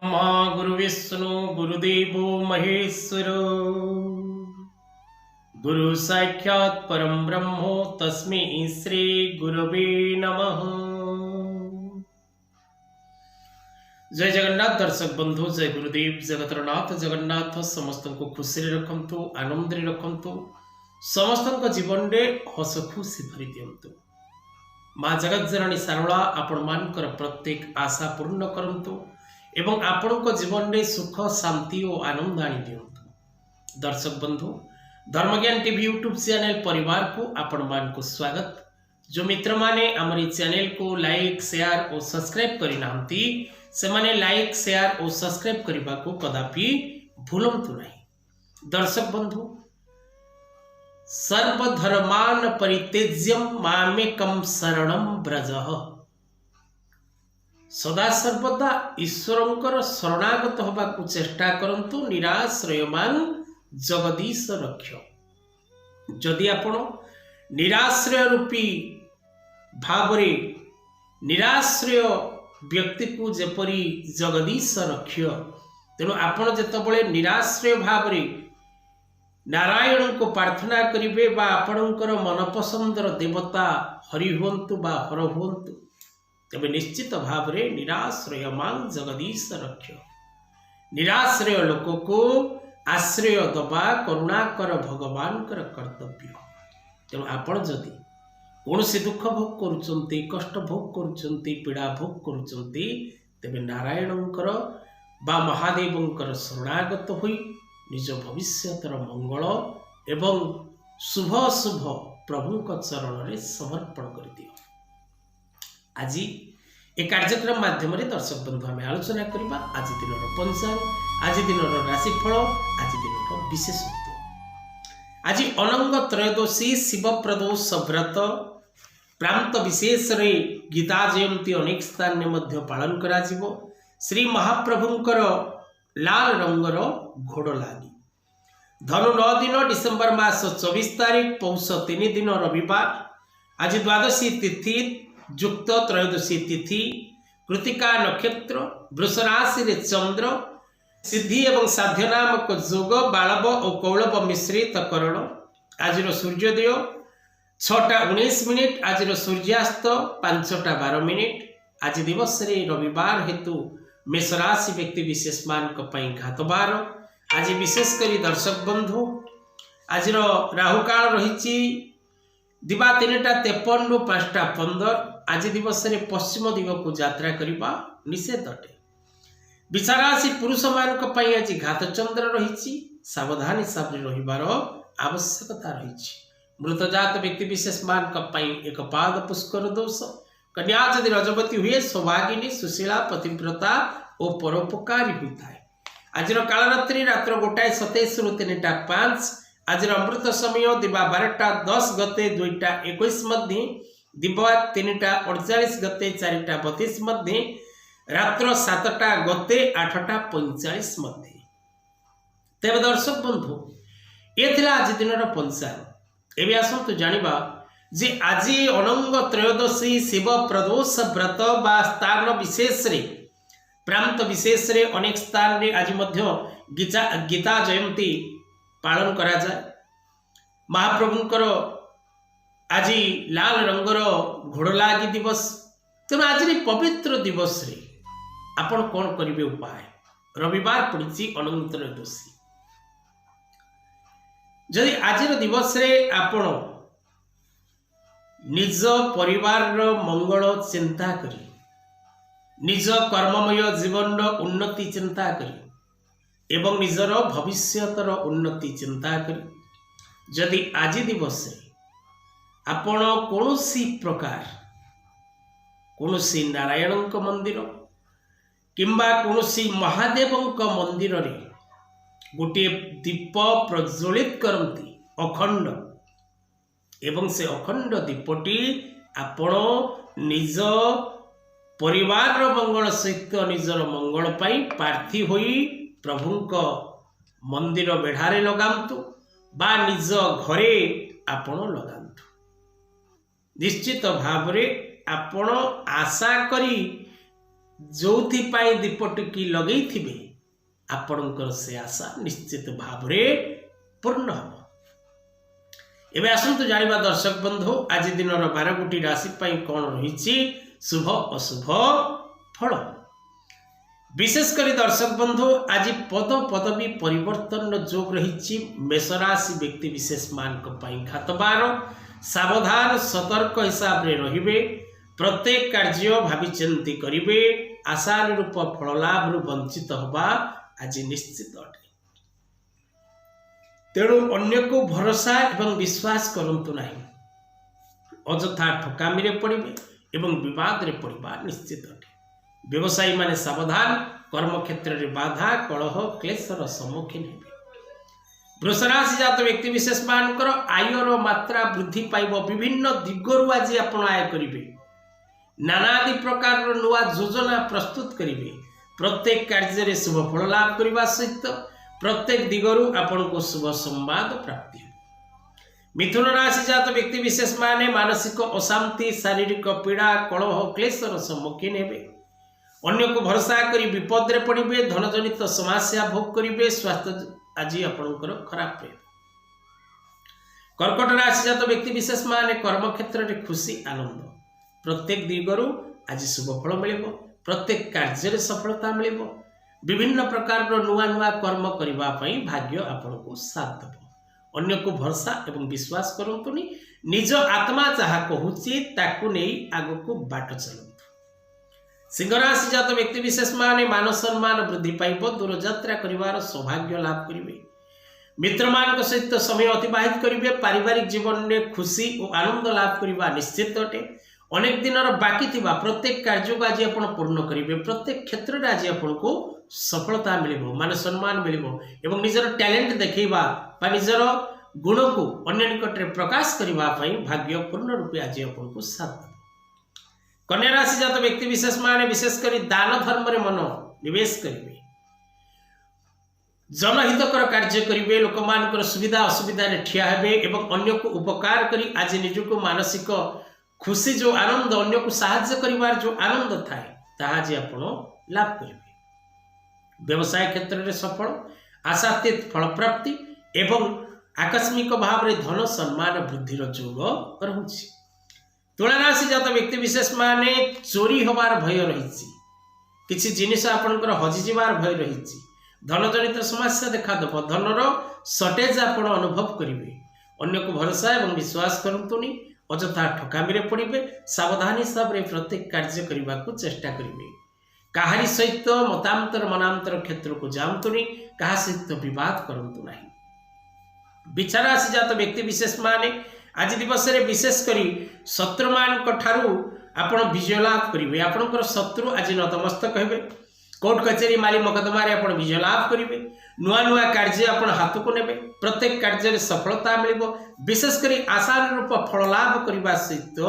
ब्रह्मा गुरुविष्णु गुरुदेवो महेश्वर गुरु साक्षात् परम ब्रह्मो तस्मै श्री गुरवे नमः। जय जगन्नाथ दर्शक बंधु, जय गुरुदेव जगतर नाथ जगन्नाथ समस्त को खुशी रखंतु, आनंद रखंतु, समस्त जीवन में हस खुशी भरी दिंतु। माँ जगत जननी सारला आपण मानकर प्रत्येक आशा पूर्ण करंतु एवं आपण जीवन में सुख शांति और आनंद आनी दिंतु। दर्शक बंधु, धर्मज्ञान टीवी यूट्यूब चैनल परिवार को आपण मान को स्वागत। जो मित्र माने हमारी चैनल को लाइक शेयर और सब्सक्राइब करि नांती से माने लाइक शेयर और सब्सक्राइब करबा को कदापि भूलंतु नहीं। दर्शक बंधु, सर्वधर्मान परित्यज्यम मामेकम शरणम ब्रजः। सदा सर्वदा ईश्वरंकर शरणागत होबा को चेष्टा करंतु, निराश्रयमान जगदीश रक्ष। जदि आपण निराश्रय रूपी भावरे निराश्रय व्यक्ति को जेपरी जगदीश रक्ष, तेणु आपण जेतबळे निराश्रय भावरे नारायण को प्रार्थना करिवे बा आपणकर मनपसंदर देवता हरि हुंतु बा हर हुंतु, तेबे निश्चित भाव रे निराश्रय मान जगदीश रक्ष। निराश्रय लोक को आश्रय दबा करुणाकर भगवान कर कर्तव्य। तेणु आपण जदि कौनसी दुख भोग करुचंती, कष्ट भोग करुचंती, पीड़ा भोग करुचंती, तेबे नारायणकर बा महादेवंकर शरणागत होई निज भविष्यतर मंगल एवं शुभ शुभ प्रभु चरण में समर्पण कर दियो। आज ए कार्यक्रम माध्यम दर्शक बंधु आम आलोचना करबा आज दिन पंचांग, आज दिन राशिफल, आज दिन विशेषत्व। आज अनंग त्रयोदशी शिव प्रदोष व्रत प्रांत विशेष रे गीता जयंती अनेक स्थान में मध्य पालन करा जिवो। श्री महाप्रभुंकर लाल रंगर घोड़ लागी धनु 9 दिन डिसेम्बर मास 24 तारीख पौष 3 दिन रविवार। आज द्वादशी तिथि युक्त त्रयोदशी तिथि, कृतिका नक्षत्र, वृष राशि रे चंद्र, सिद्धि एवं साध्य नामक जोग, बालव और कौलव मिश्रित करण। आज सूर्योदय 6:19, आज सूर्यास्त 5:12। आज दिवस रे रविवार हेतु मेष राशि व्यक्ति विशेष मान घातबार। आज विशेषकर दर्शक बंधु, आज राहु काल रही दिवा 3:53 रु 5:15। आज दिवस रे पश्चिम दिग को यात्रा करने निषेध अटे। विषाराशि पुरुष मान आज घात चंद्र रही, सावधान हिसाब से रहिबार आवश्यकता रही। मृतजात व्यक्ति विशेष मान एक पाद पुष्कर दोष। कन्या यदि रजवती हुए सौभागिनी, सुशीला, पतिव्रता और परोपकारी होता है। आज कालरात्रि रात्र 1:27 रु 3:05। आज अमृत समय दिवा 12:10 गते 2:21 मध्य, दिवा 3:48 गते 4:32 मध्य, रात्र 7टा गते 8:45 मध्य। तेज दर्शक बंधु, ये आज दिन पंचांग। एवं आसतु जानिबा जे आज अनंग त्रयोदशी शिव प्रदोष व्रत बा स्थान विशेष रे प्रांत विशेष रे अनेक स्थान रे आज मध्य गीता जयंती पालन करा जाए। महाप्रभुंकर आज लाल रंगर घोड़ लागी दिवस। तेणु आज पवित्र दिवस रे आपण कौन करेंगे उपाय? रविवार पड़ी अनंग त्रयोदशी। जदि आज दिवस रे आपण निज परिवार मंगल चिंता करी, निज कर्ममय जीवन उन्नति चिंता करी एवं निजर भविष्यतर उन्नति चिंता करी जदि आज दिवस आपण कौनसी प्रकार कौनसी नारायण मंदिर किंबा कौनसी महादेव मंदिर रे गोटे दीप प्रज्वलित करती अखंड एवं से अखंड दीपटी आपण निज परिवार मंगल सहित निजर मंगल पाई प्रार्थी होई प्रभुंक मंदिर बेढ़ारे लगांतु बा निज घरे आपण लगांतु। निश्चित भाव रे आपण आशा करी जोथिपाई दीपटिकी लगेइथिबे आपणकर से आशा निश्चित भाव पूर्ण हम। एबे आसंतु जानिबा दर्शक बंधु आज दिन 12 गोटी राशि पाई कौन रही शुभ अशुभ फल। विशेषकर दर्शक बंधु आज पद पदवी परिवर्तन जोग रही मेष राशि व्यक्ति विशेष मान घातबार सावधान सतर्क हिसाब रे रहिबे। प्रत्येक कार्य भावी चिंती करिवे। आशानुरूप फल लाभ वंचित होगा आज निश्चित अटे। तेणु अन्य को भरोसा एवं विश्वास करंतु नहीं। अजथा ठकामी रे पड़िबे एवं विवाद रे पड़िबा निश्चित अटे। व्यवसायी माने सावधान। कर्म क्षेत्र रे बाधा कलह क्लेशर सम्मुखीन हेबे। वृष राशि जात व्यक्ति विशेष मानकर आयर मात्रा वृद्धि पाइब। विभिन्न दिगरु आज आपण आय करिवे। नानादि प्रकार नुआ योजना प्रस्तुत करिवे। प्रत्येक कार्य रे शुभ फल लाभ करबा सहित प्रत्येक दिगरु आपण को शुभ संवाद प्राप्ति। मिथुन राशि जात व्यक्ति विशेष माने मानसिक अशांति शारीरिक पीड़ा कलह क्लेशर सम्मुखीन हेबे। अन्य को भरोसा करी विपद रे पड़िबे। धनजनित समस्या भोग करिवे। स्वास्थ्य आज आपणकर खराब रहे। कर्कट राशि जात व्यक्ति विशेष माने कर्म क्षेत्र रे खुशी आनंद। प्रत्येक दिगरु आज शुभ फल मिलिबो। प्रत्येक कार्य रे सफलता मिलिबो। विभिन्न प्रकार नुआ नुआ कर्म करबा पई भाग्य आपनको साथ देबो। अन्य को भरोसा एवं विश्वास करंतुनी। निज आत्मा जहा कहूची ताकू नै आगो को बाट चलंतु। सिंह राशि जात व्यक्ति विशेष माने मान सम्मान वृद्धि पाइब। दूर यात्रा करिवार सौभाग्य लाभ करिवे। मित्र मान सहित समय अतिबाहित करिवे। पारिवारिक जीवन में खुशी और आनंद लाभ करबा निश्चित अटे। अनेक दिन बाकी थिबा प्रत्येक कार्य को आज आपण पूर्ण करिवे। प्रत्येक क्षेत्र रे आज आपण को सफलता मिलिबो। मान सम्मान मिलिबो एवं निजर टैलेंट देखैबा बा निजर गुण को अन्य निकट रे प्रकाश करबा पई भाग्य पूर्ण रूपे आज आपण को साथ देबो। कन्या राशि जात व्यक्ति विशेष माने विशेष करी दान धर्म रे मन निवेश करिवे। जनहितकर कार्य करिवे। लोकमानकर सुविधा असुविधा रे ठिया हेबे एवं अन्य को उपकार करी आज निजको मानसिक खुशी जो आनंद अन्य को साहाय्य करिवार जो आनंद थाए ताहा जे आपण लाभ करिवे। व्यवसाय क्षेत्र रे सफल आशातीत फल प्राप्ति एवं आकस्मिक भाव रे धन सम्मान वृद्धि रो जोग रहुछि। तुला राशि जात व्यक्ति विशेष माने चोरी होबार भय रहिछि। किछि जिनिस आपनकर हजि जिबार भय रहिछि। धनजनित समस्या देखा देब। धनर शॉर्टेज आपण अनुभव करिवे। अन्य को भरोसा एवं विश्वास करंतुनी। अजथा ठकामी रे पड़िबे। सावधान हिसाब रे प्रत्येक कार्य करबा को चेष्टा करिवे। काहारी सहित मतांतर मनांतर क्षेत्र को जांतुनी। काहा सहित विवाद करंतु नाही। विचार राशि जात व्यक्ति विशेष माने आज दिवस रे विशेष करी शत्रु मान कठारु आपण विजय लाभ करिवे। आपनकर शत्रु आज नतमस्तक हेबे। कोर्ट कचेरी माली मकदमा रे आपण विजय लाभ करिवे। नुआ नुआ कार्य आपण हाथ को नेबे। प्रत्येक कार्य रे सफलता मिलिबो। विशेष करी आशानुरूप फल लाभ करबा सहित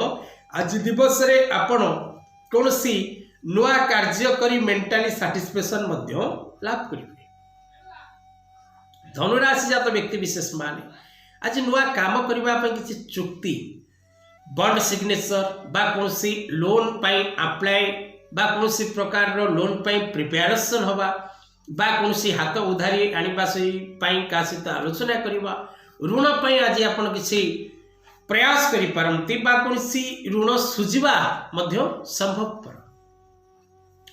आज दिवस रे आपण कोनसी नुआ कार्य करी मेंटली सैटिस्फैक्शन मध्य लाभ करिवे। धनुराशि जात व्यक्ति विशेष माने आज नुआ काम करबा पे किसी चुक्ति बॉन्ड सिग्नेचर बा कोनसी लोन पाई अप्लाई बा कोनसी प्रकार रो लोन पाई प्रिपेरेशन होबा बा कोनसी हाथ उधारी आनिबा सही पाई का सहित आलोचना करबा। ऋण पाई आज आपण किसी प्रयास करि परंती बा कोनसी ऋण सुझिबा मध्य संभवपर।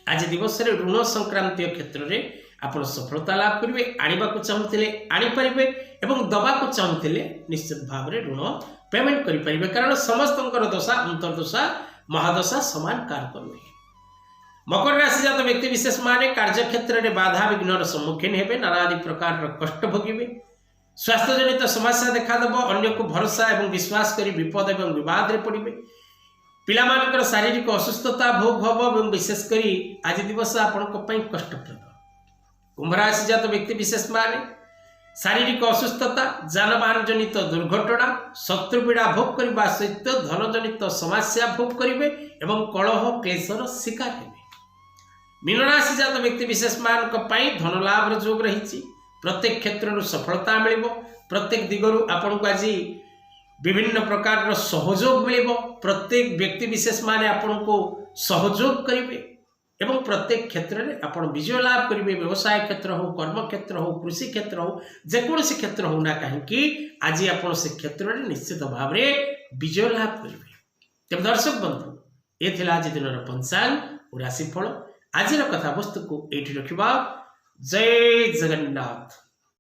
आज दिवस रे ऋण संक्रांतीय क्षेत्र रे आपण सफलता लाभ करिवे। आनिबा को चाहुथिले आनि परिबे एवं दबा को चाहुथिले निश्चित भाव रे ऋण पेमेंट करि परिबे। कारण समस्तंकर दशा अंतर्दशा महादशा समान कार्य करबे। मकर राशि जात व्यक्ति विशेष माने कार्य क्षेत्र में बाधा विघ्न सम्मुखीन हेबे। नानादि प्रकार कष्ट भोगिबे। स्वास्थ्य जनित समस्या देखा देब। अन्य को भरोसा एवं विश्वास करी विपद एवं विवाद रे पड़िबे। पिलामानकर शारीरिक असुस्थता भोग हब एवं विशेष करी आज दिवस आपनक पई कष्टप्रद। कुंभ राशि जात व्यक्ति विशेष माने शारीरिक असुस्थता जानबाहन जनित दुर्घटना शत्रु पीड़ा भोग करने सहित धन जनित समस्या भोग करेंगे एवं कलह क्लेशर शिकार हेबे। मीन राशि जात व्यक्ति विशेष मान धन लाभ जोग रही। प्रत्येक क्षेत्र सफलता मिल। प्रत्येक दिगरु आपण को आज विभिन्न प्रकार सहयोग मिल। प्रत्येक व्यक्ति विशेष माने आपण को सहयोग करेंगे एवं प्रत्येक क्षेत्र में आप विजय लाभ करेंगे। व्यवसाय क्षेत्र हो, कर्म क्षेत्र हो, कृषि क्षेत्र हो, जेकोसी क्षेत्र हो ना कहीं आज आप से क्षेत्र में निश्चित भाव में विजय लाभ करेंगे। तेज दर्शक बंधु ये थिला आज दिन पंचांग और राशिफल। आज कथा वस्तु को ये रखा। जय जगन्नाथ।